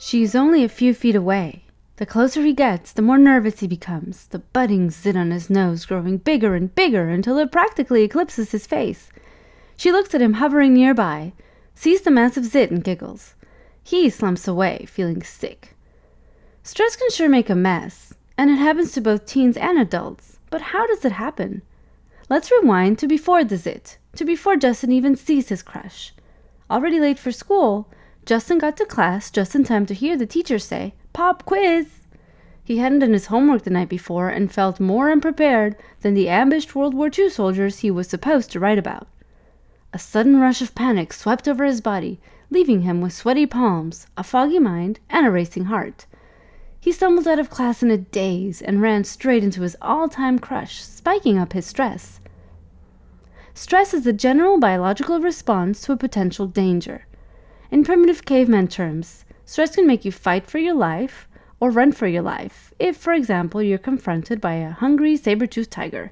She's only a few feet away. The closer he gets, the more nervous he becomes, the budding zit on his nose growing bigger and bigger until it practically eclipses his face. She looks at him hovering nearby, sees the massive zit and giggles. He slumps away, feeling sick. Stress can sure make a mess, and it happens to both teens and adults. But how does it happen? Let's rewind to before the zit, to before Justin even sees his crush. Already late for school, Justin got to class just in time to hear the teacher say, "Pop quiz!" He hadn't done his homework the night before and felt more unprepared than the ambushed World War II soldiers he was supposed to write about. A sudden rush of panic swept over his body, leaving him with sweaty palms, a foggy mind, and a racing heart. He stumbled out of class in a daze and ran straight into his all-time crush, spiking up his stress. Stress is the general biological response to a potential danger. In primitive caveman terms, stress can make you fight for your life or run for your life if, for example, you're confronted by a hungry saber-toothed tiger.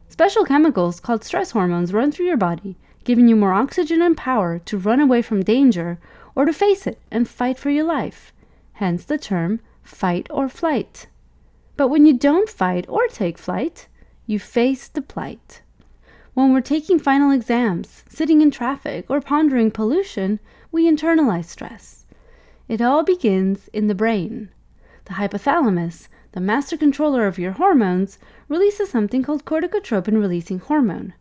Special chemicals called stress hormones run through your body, giving you more oxygen and power to run away from danger or to face it and fight for your life, hence the term fight or flight. But when you don't fight or take flight, you face the plight. When we're taking final exams, sitting in traffic, or pondering pollution, we internalize stress. It all begins in the brain. The hypothalamus, the master controller of your hormones, releases something called corticotropin-releasing hormone.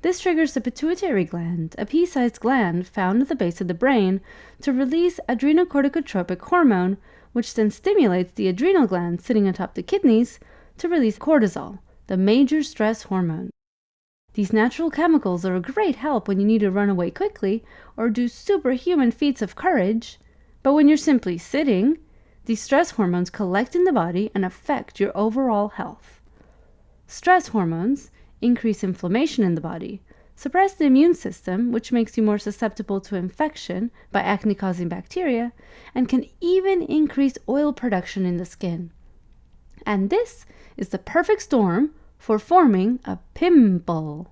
This triggers the pituitary gland, a pea-sized gland found at the base of the brain, to release adrenocorticotropic hormone, which then stimulates the adrenal gland sitting atop the kidneys to release cortisol, the major stress hormone. These natural chemicals are a great help when you need to run away quickly or do superhuman feats of courage, but when you're simply sitting, these stress hormones collect in the body and affect your overall health. Stress hormones increase inflammation in the body, suppress the immune system, which makes you more susceptible to infection by acne-causing bacteria, and can even increase oil production in the skin. And this is the perfect storm for forming a pimple.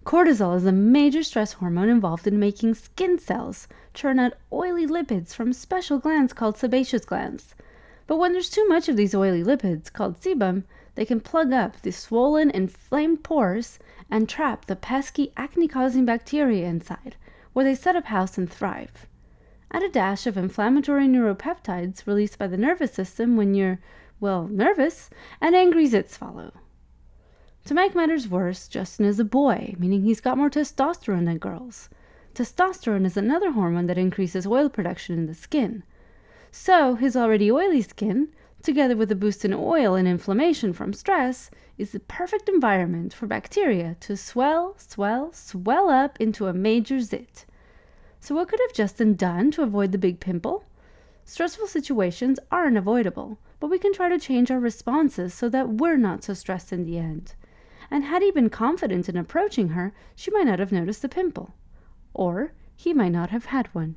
Cortisol is a major stress hormone involved in making skin cells churn out oily lipids from special glands called sebaceous glands. But when there's too much of these oily lipids, called sebum, they can plug up the swollen, inflamed pores and trap the pesky acne-causing bacteria inside, where they set up house and thrive. Add a dash of inflammatory neuropeptides released by the nervous system when you're, nervous, and angry zits follow. To make matters worse, Justin is a boy, meaning he's got more testosterone than girls. Testosterone is another hormone that increases oil production in the skin. So his already oily skin, together with a boost in oil and inflammation from stress, is the perfect environment for bacteria to swell up into a major zit. So what could have Justin done to avoid the big pimple? Stressful situations are unavoidable, but we can try to change our responses so that we're not so stressed in the end. And had he been confident in approaching her, she might not have noticed the pimple. Or he might not have had one.